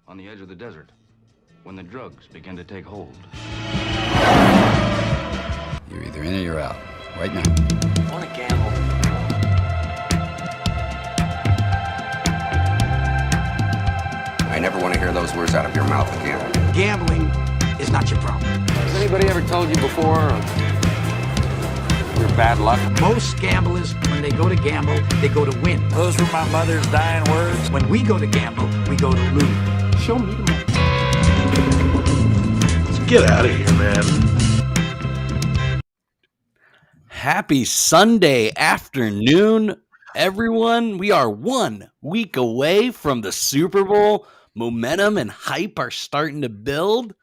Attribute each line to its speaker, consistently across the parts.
Speaker 1: on the edge of the desert when the drugs begin to take hold.
Speaker 2: You're either in or you're out. Right now.
Speaker 3: I want to gamble.
Speaker 2: I never want to hear those words out of your mouth again.
Speaker 3: Gambling is not your problem.
Speaker 4: Has anybody ever told you before of your bad luck?
Speaker 3: Most gamblers, when they go to gamble, they go to win.
Speaker 4: Those were my mother's dying words.
Speaker 3: When we go to gamble, we go to lose. Show me the money.
Speaker 5: Let's get out of here, man.
Speaker 6: Happy Sunday afternoon, everyone. We are 1 week away from the Super Bowl. Momentum and hype are starting to build.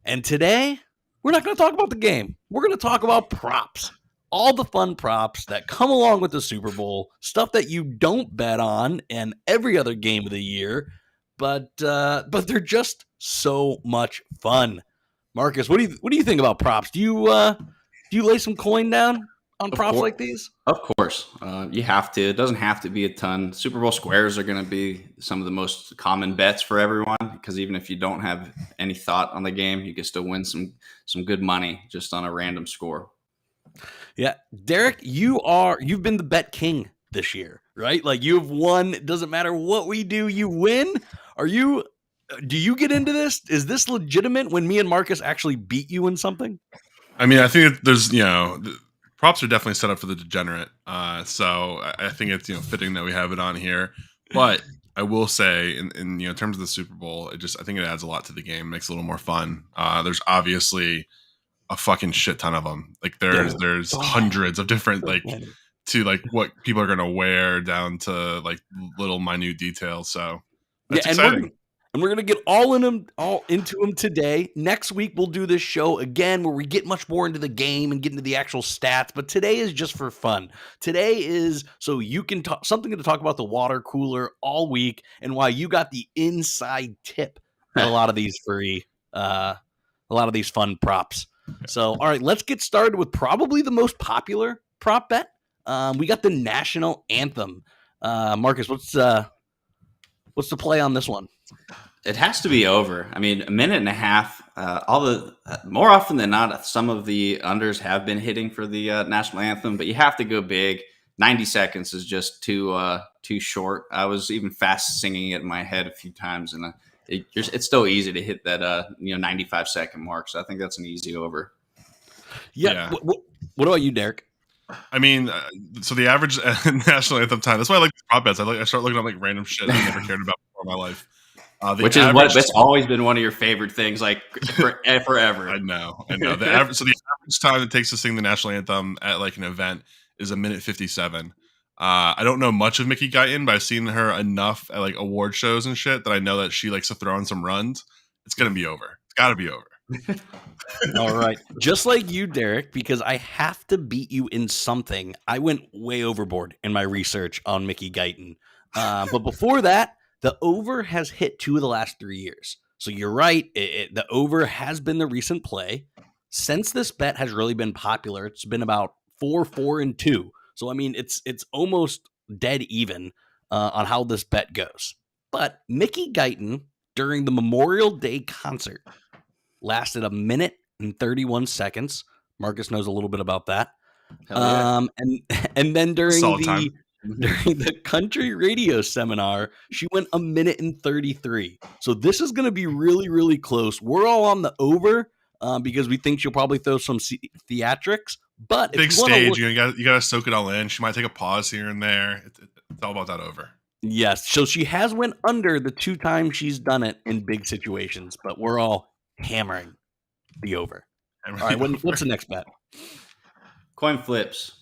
Speaker 6: And today, we're not going to talk about the game. We're going to talk about props. All the fun props that come along with the Super Bowl, stuff that you don't bet on in every other game of the year, but they're just so much fun. Marcus, what do you think about props? Do you lay some coin down on props like these?
Speaker 7: Of course. You have to. It doesn't have to be a ton. Super Bowl squares are going to be some of the most common bets for everyone because even if you don't have any thought on the game, you can still win some good money just on a random score. Yeah.
Speaker 6: Derek, you've been the bet king this year, right? Like you've won. It doesn't matter what we do, you win. Do you get into this? Is this legitimate when me and Marcus actually beat you in something?
Speaker 5: I mean, I think there's, props are definitely set up for the degenerate. So I think it's, fitting that we have it on here. But I will say in terms of the Super Bowl, I think it adds a lot to the game, makes it a little more fun. There's obviously a fucking shit ton of them. Like there's hundreds of different, to what people are going to wear down to little minute details. So that's exciting.
Speaker 6: And we're going to get all into them today. Next week, we'll do this show again where we get much more into the game and get into the actual stats. But today is just for fun. Today is so you can talk something to talk about the water cooler all week and why you got the inside tip on a lot of these fun props. So, all right, let's get started with probably the most popular prop bet. We got the national anthem. Marcus, what's the play on this one?
Speaker 7: It has to be over. I mean, a minute and a half. More often than not, some of the unders have been hitting for the national anthem, but you have to go big. 90 seconds is just too short. I was even fast singing it in my head a few times, and it's still easy to hit that 95-second mark. So I think that's an easy over.
Speaker 6: Yeah. What about you, Derek?
Speaker 5: I mean, so the average national anthem time. That's why I like prop bets. I start looking at random shit I never cared about before in my life.
Speaker 7: That's always been one of your favorite things, forever.
Speaker 5: I know. The average time it takes to sing the national anthem at an event is 1:57. I don't know much of Mickey Guyton, but I've seen her enough at award shows and shit that I know that she likes to throw in some runs. It's gonna be over. It's got to be over.
Speaker 6: All right. Just like you, Derek, because I have to beat you in something. I went way overboard in my research on Mickey Guyton. But before that, the over has hit 2 of the last 3 years. So you're right. The over has been the recent play. Since this bet has really been popular, it's been about 4-4-2. So, I mean, it's almost dead even on how this bet goes. But Mickey Guyton, during the Memorial Day concert, lasted 1 minute and 31 seconds. Marcus knows a little bit about that.
Speaker 7: Yeah.
Speaker 6: And then during the country radio seminar, she went 1 minute and 33. So this is going to be really, really close. We're all on the over because we think she'll probably throw some theatrics. But
Speaker 5: big stage, you got to soak it all in. She might take a pause here and there. It's all about that over.
Speaker 6: Yes. So she has went under the 2 times she's done it in big situations, but we're all hammering the over. All right. What's the next bet?
Speaker 7: Coin flips.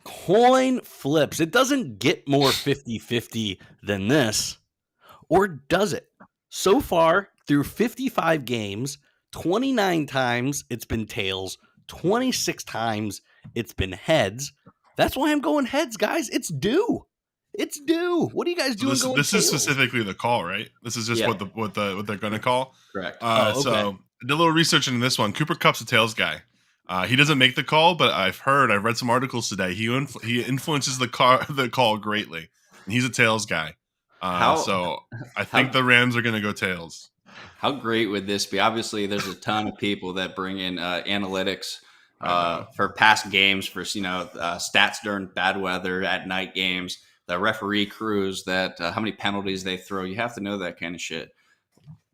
Speaker 6: Coin flips. It doesn't get more 50-50 than this, or does it? So far, through 55 games, 29 times it's been tails, 26 times it's been heads. That's why I'm going heads, guys. It's due. It's due. What are you guys doing?
Speaker 5: This is specifically the call, right? This is just what they're going to call.
Speaker 7: Correct.
Speaker 5: Okay. So I did a little research into this one. Cooper Kupp's a tails guy. He doesn't make the call, but I've read some articles today. He influences the call greatly, and he's a tails guy. So I think the Rams are going to go tails.
Speaker 7: How great would this be? Obviously, there's a ton of people that bring in analytics for past games, for stats during bad weather at night games, the referee crews, that how many penalties they throw. You have to know that kind of shit.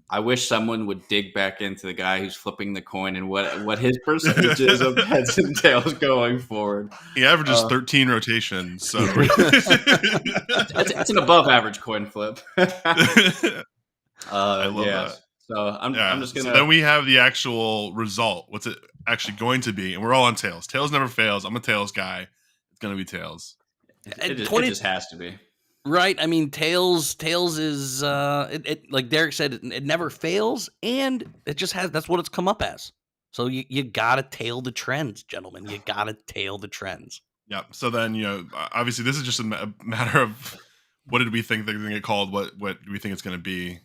Speaker 7: I wish someone would dig back into the guy who's flipping the coin and what his percentage is of heads and tails going forward.
Speaker 5: He averages 13 rotations, so
Speaker 7: that's an above average coin flip.
Speaker 5: I love that.
Speaker 7: So I'm just gonna.
Speaker 5: So then we have the actual result. What's it actually going to be? And we're all on tails. Tails never fails. I'm a tails guy. It's going to be tails.
Speaker 7: It just has to be.
Speaker 6: Right. I mean, tails is like Derek said, it never fails, and it just has. That's what it's come up as. So you gotta tail the trends, gentlemen. You gotta tail the trends.
Speaker 5: Yep. So then obviously this is just a matter of what did we think they're going to get called? What do we think it's going to be?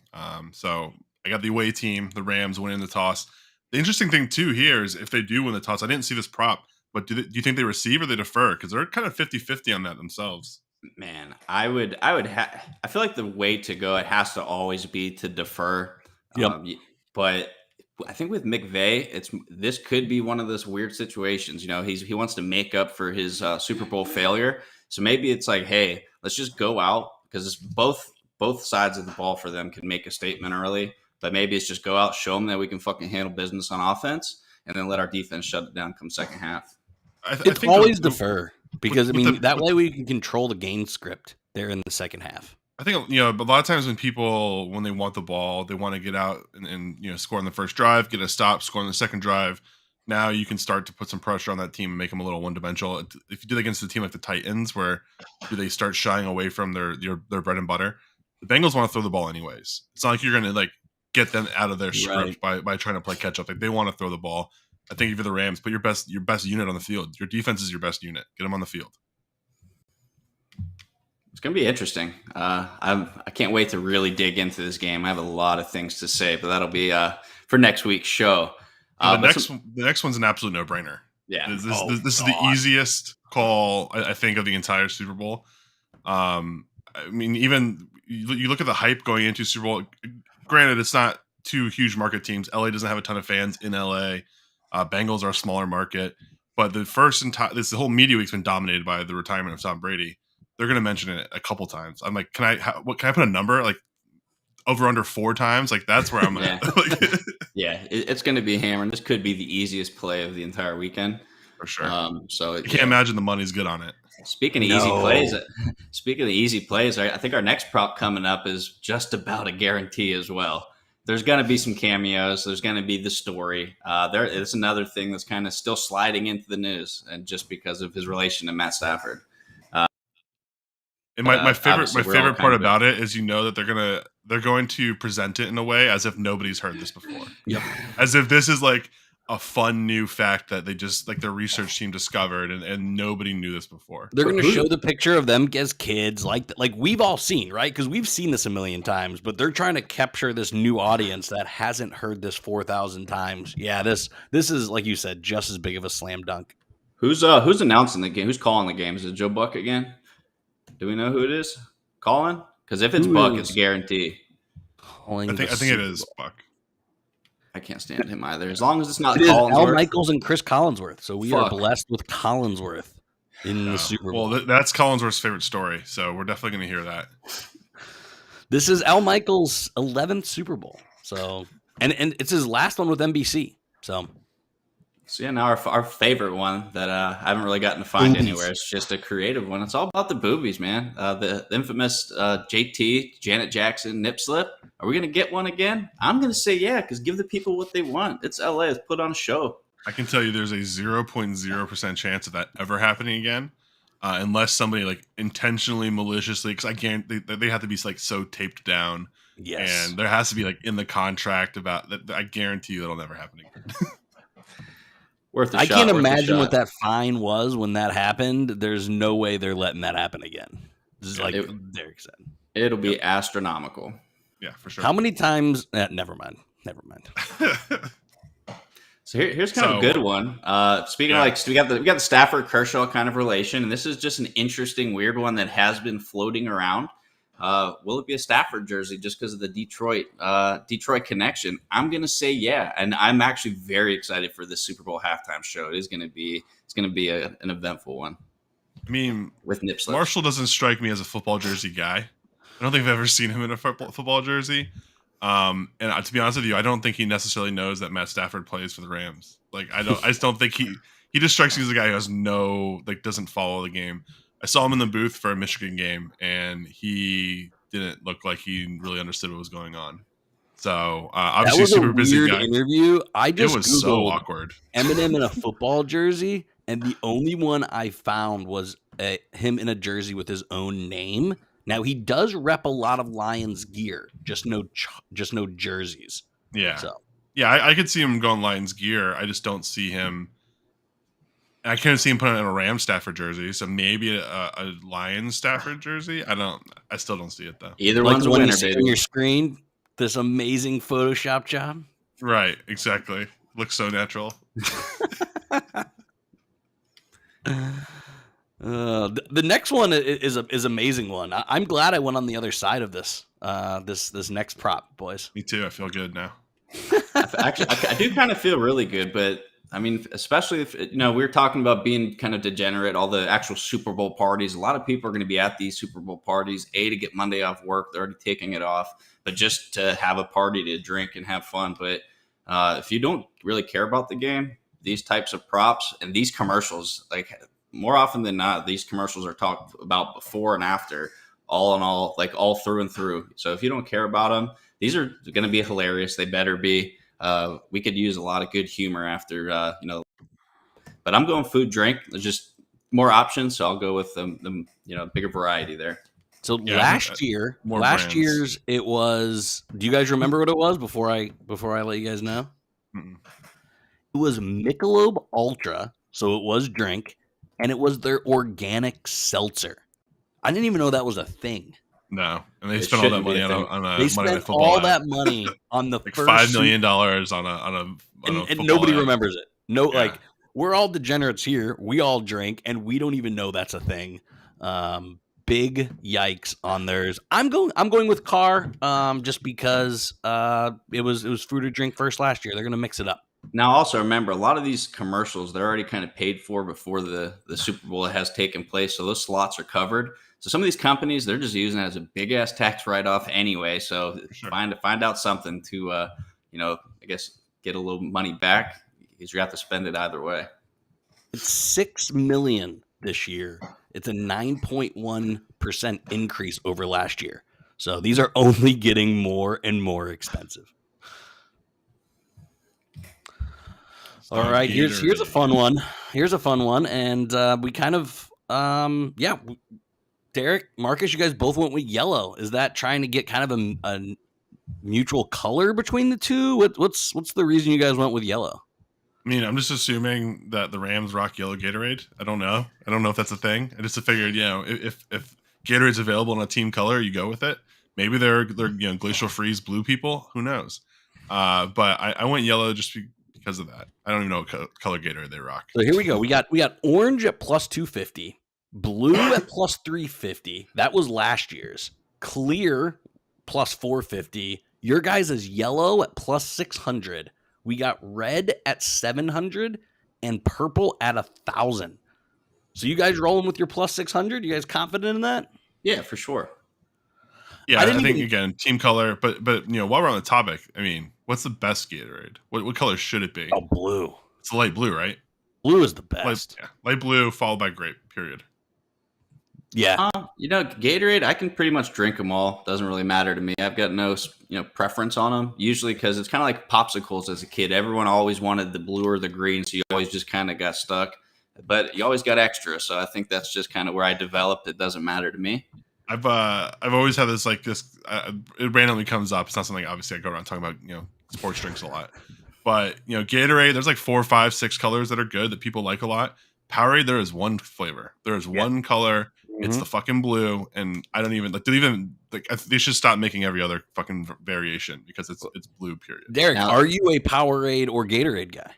Speaker 5: So I got the away team, the Rams winning the toss. The interesting thing too here is if they do win the toss, I didn't see this prop, but do you think they receive or they defer? Because they're kind of 50-50 on that themselves.
Speaker 7: Man, I feel like the way to go, it has to always be to defer.
Speaker 6: Yep.
Speaker 7: But I think with McVay, this could be one of those weird situations. He wants to make up for his Super Bowl failure. So maybe it's like, hey, let's just go out, because it's both sides of the ball for them can make a statement early. But maybe it's just go out, show them that we can fucking handle business on offense, and then let our defense shut it down come second half.
Speaker 5: I
Speaker 6: It's
Speaker 5: think
Speaker 6: always defer, because that way we can control the game script there in the second half.
Speaker 5: I think a lot of times when they want the ball, they want to get out and score on the first drive, get a stop, score on the second drive. Now you can start to put some pressure on that team and make them a little one-dimensional. If you do that against a team like the Titans, where they start shying away from their bread and butter, the Bengals want to throw the ball anyways. It's not like you're going to get them out of their script by trying to play catch up. Like, they want to throw the ball. I think if you're the Rams, put your best unit on the field. Your defense is your best unit. Get them on the field.
Speaker 7: It's going to be interesting. I can't wait to really dig into this game. I have a lot of things to say, but that'll be for next week's show.
Speaker 5: The next one's an absolute no-brainer.
Speaker 7: Yeah.
Speaker 5: This is the easiest call, I think, of the entire Super Bowl. I mean, even you look at the hype going into Super Bowl. Granted, it's not two huge market teams. LA doesn't have a ton of fans in LA. Bengals are a smaller market. But the whole media week's been dominated by the retirement of Tom Brady. They're going to mention it a couple times. I'm like, can I put a number? Like, over under 4 times? Like, that's where I'm at.
Speaker 7: Yeah, it's going to be hammered. This could be the easiest play of the entire weekend.
Speaker 5: For sure.
Speaker 7: So
Speaker 5: I can't imagine the money's good on it.
Speaker 7: Speaking of easy plays, I think our next prop coming up is just about a guarantee as well. There's going to be some cameos. There's going to be the story. It's another thing that's kind of still sliding into the news, and just because of his relation to Matt Stafford.
Speaker 5: And my favorite part about it is that they're going to present it in a way as if nobody's heard this before.
Speaker 6: Yep.
Speaker 5: As if this is like a fun new fact that they just their research team discovered and nobody knew this before.
Speaker 6: They're going to show the picture of them as kids, like we've all seen, right? Because we've seen this a million times, but they're trying to capture this new audience that hasn't heard this 4,000 times. Yeah, this is, like you said, just as big of a slam dunk.
Speaker 7: Who's announcing the game? Who's calling the game? Is it Joe Buck again? Do we know who it is calling? Because if it's Buck, it's a guarantee.
Speaker 5: I think it is Buck.
Speaker 7: I can't stand him either. As long as it's not
Speaker 6: It is
Speaker 7: Collinsworth.
Speaker 6: Al Michaels and Chris Collinsworth. So we are blessed with Collinsworth in the Super Bowl.
Speaker 5: Well, that's Collinsworth's favorite story, so we're definitely going to hear that.
Speaker 6: This is Al Michaels' 11th Super Bowl. So, and it's his last one with NBC. So
Speaker 7: yeah, now our favorite one that I haven't really gotten to find anywhere. It's just a creative one. It's all about the boobies, man. The infamous JT, Janet Jackson, nip slip. Are we going to get one again? I'm going to say yeah, because give the people what they want. It's LA. Let's put on a show.
Speaker 5: I can tell you there's a 0.0% chance of that ever happening again, unless somebody intentionally, maliciously, because I guarantee they have to be so taped down.
Speaker 6: Yes.
Speaker 5: And there has to be in the contract about that. I guarantee you that'll never happen again.
Speaker 6: I can't imagine what that fine was when that happened. There's no way they're letting that happen again. This is Derek said.
Speaker 7: It'll be astronomical.
Speaker 5: Yeah, for sure.
Speaker 6: How many times? Never mind.
Speaker 7: So here's kind of a good one. Speaking of we got the Stafford Kershaw kind of relation, and this is just an interesting, weird one that has been floating around. Will it be a Stafford jersey just because of the Detroit connection? I'm gonna say yeah, and I'm actually very excited for this Super Bowl halftime show. It's gonna be an eventful one.
Speaker 5: I mean,
Speaker 7: with nip slips.
Speaker 5: Marshall doesn't strike me as a football jersey guy. I don't think I've ever seen him in a football jersey. And to be honest with you, I don't think he necessarily knows that Matt Stafford plays for the Rams. Like, I just don't think he just strikes me as a guy who has doesn't follow the game. I saw him in the booth for a Michigan game, and he didn't look like he really understood what was going on. So obviously,
Speaker 6: that was
Speaker 5: super
Speaker 6: a
Speaker 5: busy
Speaker 6: weird
Speaker 5: guy.
Speaker 6: interview.
Speaker 5: It was so awkward.
Speaker 6: Eminem in a football jersey, and the only one I found was him in a jersey with his own name. Now he does rep a lot of Lions gear, just no jerseys.
Speaker 5: Yeah,
Speaker 6: so
Speaker 5: yeah, I could see him going Lions gear. I just don't see him. I can't see him putting on a Rams Stafford jersey, so maybe a Lions Stafford jersey. I still don't see it though.
Speaker 7: Either
Speaker 6: like
Speaker 7: one's a
Speaker 6: when
Speaker 7: winner,
Speaker 6: you see
Speaker 7: baby.
Speaker 6: on your screen, this amazing Photoshop job.
Speaker 5: Right, exactly. Looks so natural.
Speaker 6: The next one is amazing one. I'm glad I went on the other side of this this next prop, boys.
Speaker 5: Me too. I feel good now.
Speaker 7: Actually, I do kind of feel really good, but I mean, especially if we're talking about being kind of degenerate, all the actual Super Bowl parties. A lot of people are going to be at these Super Bowl parties, to get Monday off work. They're already taking it off, but just to have a party to drink and have fun. But if you don't really care about the game, these types of props and these commercials, like more often than not, these commercials are talked about before and after, all in all, like all through and through. So if you don't care about them, these are going to be hilarious. They better be. We could use a lot of good humor after, but I'm going food, drink. There's just more options, so I'll go with the bigger variety there.
Speaker 6: So
Speaker 5: Yeah,
Speaker 6: last
Speaker 5: brands.
Speaker 6: year's it was. Do you guys remember what it was before I let you guys know?
Speaker 5: Mm-mm.
Speaker 6: It was Michelob Ultra, so it was drink, and it was their organic seltzer. I didn't even know that was a thing.
Speaker 5: No, and they
Speaker 7: It
Speaker 5: spent all that
Speaker 7: shouldn't be
Speaker 5: money
Speaker 7: a
Speaker 5: on
Speaker 7: thing.
Speaker 5: a
Speaker 6: They
Speaker 5: Monday Night
Speaker 6: spent
Speaker 5: Football
Speaker 6: all
Speaker 5: ad.
Speaker 6: that money on the
Speaker 5: like
Speaker 6: first
Speaker 5: $5 million on a
Speaker 6: and
Speaker 5: football
Speaker 6: nobody
Speaker 5: ad.
Speaker 6: remembers it. No,
Speaker 5: Yeah.
Speaker 6: like we're all degenerates here. We all drink, and we don't even know that's a thing. Big yikes on theirs. I'm going with Car, just because it was food or drink first last year. They're gonna mix it up.
Speaker 7: Now, also remember, a lot of these commercials, they're already kind of paid for before the Super Bowl has taken place. So those slots are covered. So some of these companies, they're just using it as a big ass tax write off anyway. So
Speaker 5: Sure.
Speaker 7: find out something to, I guess, get a little money back, because you have to spend it either way.
Speaker 6: It's $6 million this year. It's a 9.1% increase over last year. So these are only getting more and more expensive. All right, here's a fun one. And we kind of Derek, Marcus, you guys both went with yellow. Is that trying to get kind of a mutual color between the two? What's the reason you guys went with yellow?
Speaker 5: I mean, I'm just assuming that the Rams rock yellow Gatorade. I don't know if that's a thing. I just figured, if Gatorade's available in a team color, you go with it. Maybe they're Glacial Freeze blue people. Who knows? But I went yellow just because of that. I don't even know what color Gatorade they rock.
Speaker 6: So here we go. We got orange at plus 250, blue at plus 350. That was last year's. Clear plus 450. Your guys is yellow at plus 600. We got red at 700 and purple at 1,000. So you guys rolling with your plus 600? You guys confident in that?
Speaker 7: Yeah, for sure.
Speaker 5: Yeah,
Speaker 6: I
Speaker 5: I
Speaker 6: didn't
Speaker 5: think
Speaker 6: even-
Speaker 5: again team color. But while we're on the topic, I mean, what's the best Gatorade? What color should it be?
Speaker 6: Oh, blue.
Speaker 5: It's a light blue, right?
Speaker 6: Blue is the best.
Speaker 5: Light blue followed by grape. Period.
Speaker 6: Yeah.
Speaker 7: Gatorade, I can pretty much drink them all. Doesn't really matter to me. I've got no, preference on them. Usually because it's kind of like popsicles as a kid. Everyone always wanted the blue or the green, so you always just kind of got stuck. But you always got extra, so I think that's just kind of where I developed. It doesn't matter to me.
Speaker 5: I've always had this it randomly comes up. It's not something obviously I go around talking about sports drinks a lot, but Gatorade, there's like 4, 5, 6 colors that are good that people like a lot. Powerade, there is one flavor. There is one color. It's the fucking blue, and I don't even they should stop making every other fucking variation because it's blue. Period.
Speaker 6: Derek,
Speaker 7: Now-
Speaker 6: are you a Powerade or Gatorade guy?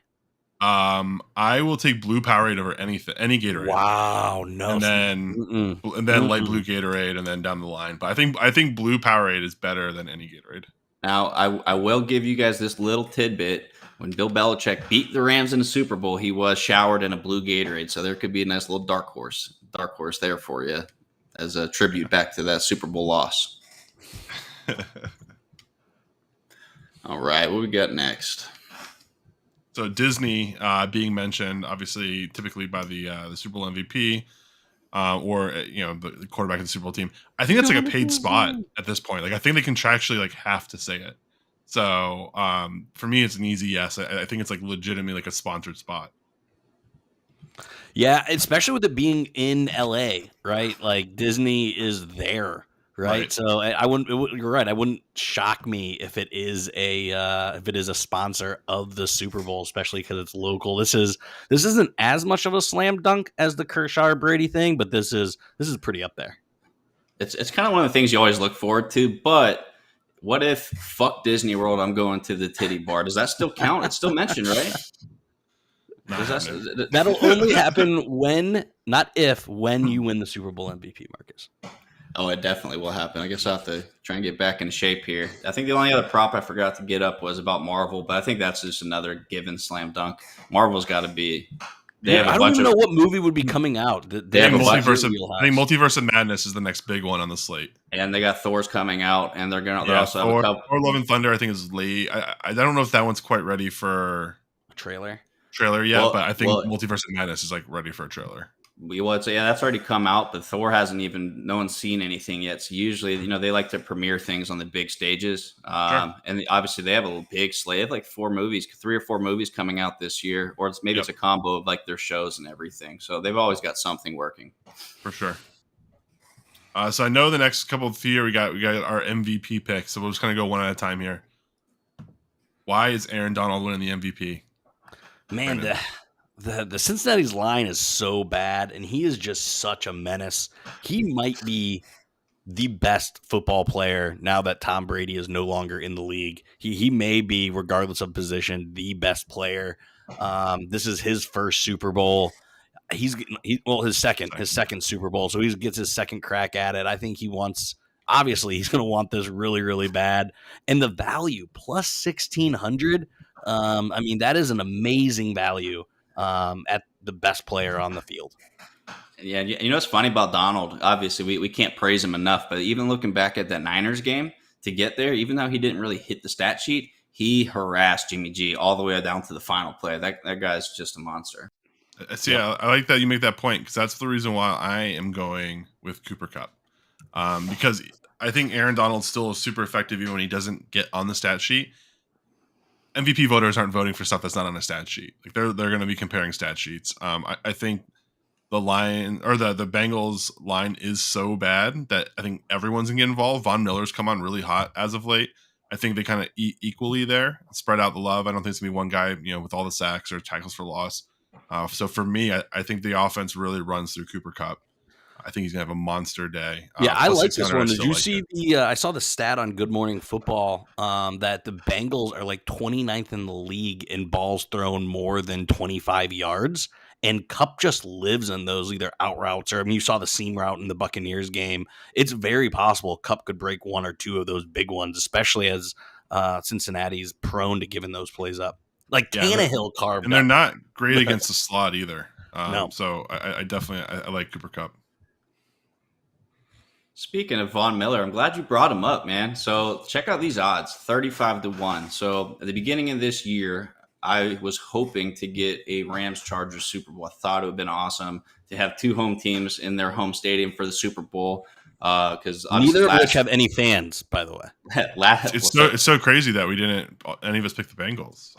Speaker 5: I will take blue Powerade over any Gatorade.
Speaker 6: Wow, no.
Speaker 5: And then light blue Gatorade, and then down the line. But I think blue Powerade is better than any Gatorade.
Speaker 7: Now, I will give you guys this little tidbit. When Bill Belichick beat the Rams in the Super Bowl, he was showered in a blue Gatorade. So there could be a nice little dark horse there for you as a tribute back to that Super Bowl loss. All right, what we got next?
Speaker 5: So Disney being mentioned, obviously, typically by the Super Bowl MVP or the quarterback of the Super Bowl team. I think that's like a paid spot at this point. Like I think they contractually like have to say it. So for me, it's an easy yes. I think it's like legitimately like a sponsored spot.
Speaker 6: Yeah, especially with it being in LA, right? Like Disney is there, right? So I wouldn't. You're right. I wouldn't shock me if it is a sponsor of the Super Bowl, especially because it's local. This isn't as much of a slam dunk as the Kershaw Brady thing, but this is pretty up there.
Speaker 7: It's kind of one of the things you always look forward to, but. What if fuck Disney World? I'm going to the titty bar. Does that still count? It's still mentioned, right?
Speaker 6: That'll only happen when you win the Super Bowl MVP, Marcus.
Speaker 7: Oh, it definitely will happen. I guess I'll have to try and get back in shape here. I think the only other prop I forgot to get up was about Marvel, but I think that's just another given slam dunk. Marvel's got to be.
Speaker 6: I don't even know what movie would be coming out.
Speaker 5: I think Multiverse of Madness is the next big one on the slate.
Speaker 7: And they got Thor's coming out, and they're also have a couple.
Speaker 5: Thor: Love and Thunder, I think, is late. I don't know if that one's quite ready for
Speaker 6: a trailer
Speaker 5: yet, but I think Multiverse of Madness is like ready for a trailer.
Speaker 7: That's already come out, but Thor hasn't even. No one's seen anything yet. So usually, they like to premiere things on the big stages, and obviously they have a big slate. They have like 3 or 4 movies coming out this year, or it's a combo of like their shows and everything. So they've always got something working
Speaker 5: for sure. So I know the next couple of year we got our MVP picks. So we'll just kind of go one at a time here. Why is Aaron Donald winning the MVP?
Speaker 6: Man, the Cincinnati's line is so bad, and he is just such a menace. He might be the best football player now that Tom Brady is no longer in the league. He may be, regardless of position, the best player. This is his first Super Bowl. His second Super Bowl. So he gets his second crack at it. I think he's going to want this really, really bad. And the value plus 1,600. I mean, that is an amazing value at the best player on the field.
Speaker 7: Yeah. What's funny about Donald? Obviously we can't praise him enough, but even looking back at that Niners game to get there, even though he didn't really hit the stat sheet, he harassed Jimmy G all the way down to the final play. That guy's just a monster.
Speaker 5: See, I like that you make that point because that's the reason why I am going with Cooper Kupp. Because I think Aaron Donald still is super effective even when he doesn't get on the stat sheet. MVP voters aren't voting for stuff that's not on a stat sheet. Like they're going to be comparing stat sheets. I think the line or the Bengals line is so bad that I think everyone's gonna get involved. Von Miller's come on really hot as of late. I think they kind of eat equally there, spread out the love. I don't think it's gonna be one guy, with all the sacks or tackles for loss. So for me, I think the offense really runs through Cooper Kupp. I think he's gonna have a monster day.
Speaker 6: I like this one. Did you see I saw the stat on Good Morning Football that the Bengals are like 29th in the league in balls thrown more than 25 yards, and Kupp just lives in those either out routes or you saw the seam route in the Buccaneers game. It's very possible Kupp could break one or two of those big ones, especially as Cincinnati's prone to giving those plays up. Like Tannehill carved,
Speaker 5: and they're not great against the slot either.
Speaker 6: No.
Speaker 5: So I definitely like Cooper Kupp.
Speaker 7: Speaking of Von Miller, I'm glad you brought him up, man. So check out these odds, 35-1. So at the beginning of this year, I was hoping to get a Rams-Chargers Super Bowl. I thought it would have been awesome to have two home teams in their home stadium for the Super Bowl. Because
Speaker 6: neither of which have any fans, by the way.
Speaker 5: It's so crazy that we didn't any of us pick the Bengals.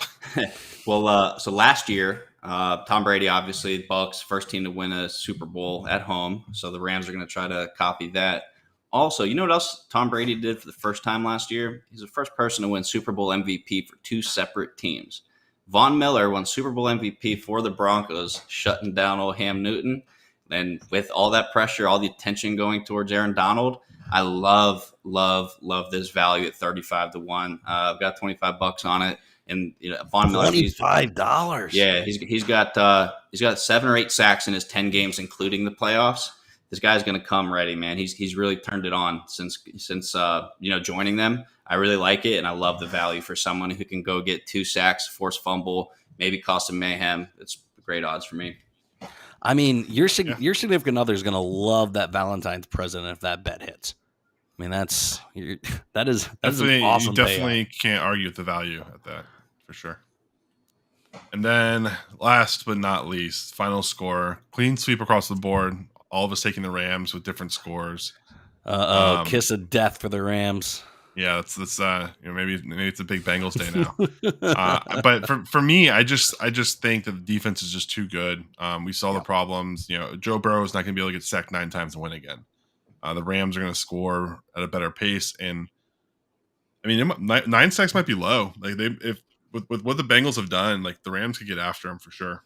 Speaker 7: So last year, Tom Brady, obviously, Bucs, first team to win a Super Bowl at home. So the Rams are going to try to copy that. Also, you know what else Tom Brady did for the first time last year? He's the first person to win Super Bowl MVP for two separate teams. Von Miller won Super Bowl MVP for the Broncos, shutting down old Ham Newton. And with all that pressure, all the attention going towards Aaron Donald, I love this value at 35-1. I've got $25 on it, and Von Miller,
Speaker 6: $25.
Speaker 7: Yeah, he's got 7 or 8 sacks in his 10 games, including the playoffs. This guy's going to come ready, man. He's really turned it on since joining them. I really like it, and I love the value for someone who can go get 2 sacks, force fumble, maybe cause some mayhem. It's great odds for me.
Speaker 6: I mean, your significant other is going to love that Valentine's present if that bet hits. I mean, that is an awesome.
Speaker 5: You definitely can't argue with the value at that for sure. And then, last but not least, final score: clean sweep across the board. All of us taking the Rams with different scores.
Speaker 6: Kiss of death for the Rams.
Speaker 5: Yeah, that's maybe it's a big Bengals day now. But for me, I just think that the defense is just too good. We saw the problems. Joe Burrow is not going to be able to get sacked 9 times and win again. The Rams are going to score at a better pace, and I mean, 9 sacks might be low. Like with what the Bengals have done, like the Rams could get after them for sure.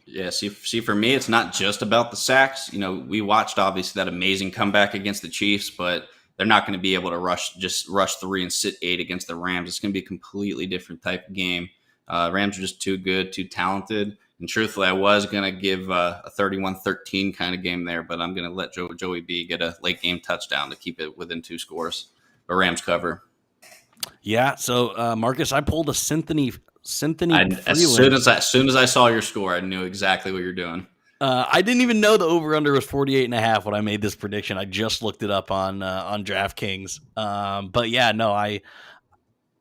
Speaker 7: Yeah, see, for me, it's not just about the sacks. We watched obviously that amazing comeback against the Chiefs, but they're not going to be able to rush 3 and sit 8 against the Rams. It's going to be a completely different type of game. Rams are just too good, too talented. And truthfully, I was going to give a 31-13 kind of game there, but I'm going to let Joey B get a late game touchdown to keep it within 2 scores. But Rams cover.
Speaker 6: Yeah. So Marcus, I pulled a Symphony.
Speaker 7: As soon as I saw your score, I knew exactly what you're doing.
Speaker 6: I didn't even know the over-under was 48.5 when I made this prediction. I just looked it up on DraftKings. But yeah, no,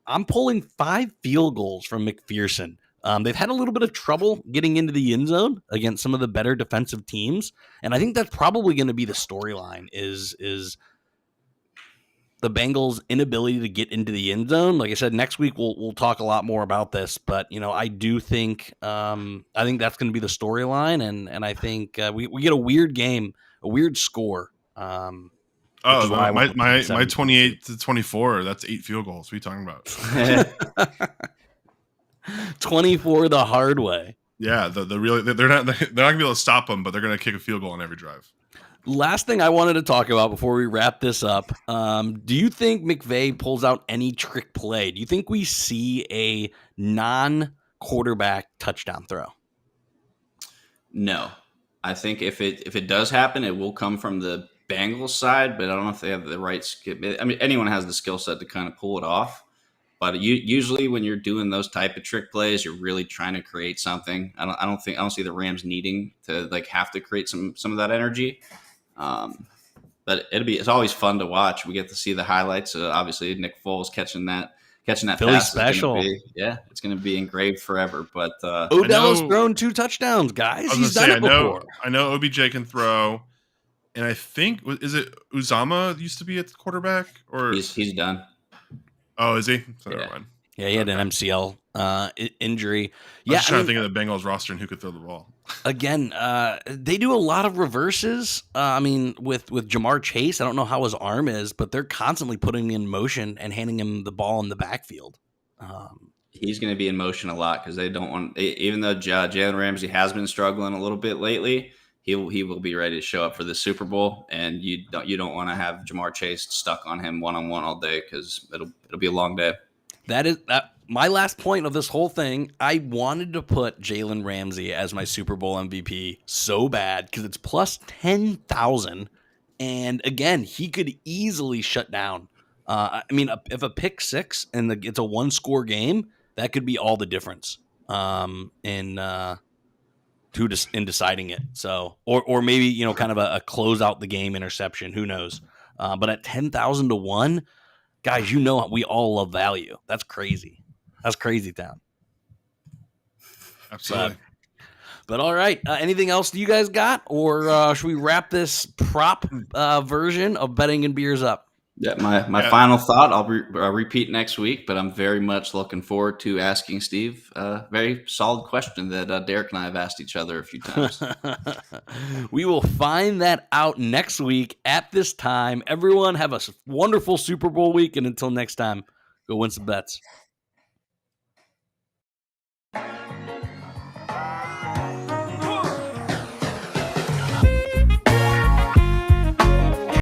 Speaker 6: I'm pulling 5 field goals from McPherson. They've had a little bit of trouble getting into the end zone against some of the better defensive teams, and I think that's probably going to be the storyline is the Bengals' inability to get into the end zone. Like I said, next week we'll talk a lot more about this, but I do think I think that's going to be the storyline, and I think we get a weird game, a weird score. My
Speaker 5: 28-24. That's 8 field goals. What are you talking about?
Speaker 6: 24 the hard way.
Speaker 5: Yeah, they're not gonna be able to stop them, but they're gonna kick a field goal on every drive.
Speaker 6: Last thing I wanted to talk about before we wrap this up, do you think McVay pulls out any trick play? Do you think we see a non-quarterback touchdown throw?
Speaker 7: No. I think if it does happen, it will come from the Bengals side, but I don't know if they have the right skill. I mean, anyone has the skill set to kind of pull it off. But usually when you're doing those type of trick plays, you're really trying to create something. I don't see the Rams needing to have to create some of that energy. But it's always fun to watch. We get to see the highlights. Obviously, Nick Foles catching that
Speaker 6: Philly
Speaker 7: pass
Speaker 6: special.
Speaker 7: It's going to be engraved forever. But
Speaker 6: Odell's thrown 2 touchdowns, guys. He's done it before.
Speaker 5: I know OBJ can throw, and I think is it Uzama used to be at the quarterback, or
Speaker 7: he's done.
Speaker 5: Oh, is he? So
Speaker 6: Yeah, he had an MCL injury.
Speaker 5: I was trying to think of the Bengals roster and who could throw the ball.
Speaker 6: Again, they do a lot of reverses. With Jamar Chase, I don't know how his arm is, but they're constantly putting him in motion and handing him the ball in the backfield.
Speaker 7: He's going to be in motion a lot because they don't want. Even though Jalen Ramsey has been struggling a little bit lately, he will be ready to show up for the Super Bowl, and you don't want to have Jamar Chase stuck on him one-on-one all day because it'll be a long day. That
Speaker 6: is my last point of this whole thing. I wanted to put Jalen Ramsey as my Super Bowl MVP so bad because it's plus 10,000, and again, he could easily shut down. If a pick 6 and it's a 1-score game, that could be all the difference in deciding it. So, or maybe kind of a close out the game interception. Who knows? But at 10,000 to 1. Guys, we all love value. That's crazy. That's crazy town.
Speaker 5: Absolutely.
Speaker 6: But all right. Anything else you guys got? Or should we wrap this prop version of Betting and Beers up?
Speaker 7: Yeah, my final thought, I'll repeat next week, but I'm very much looking forward to asking Steve a very solid question that Derek and I have asked each other a few times.
Speaker 6: We will find that out next week at this time. Everyone have a wonderful Super Bowl week, and until next time, go win some bets.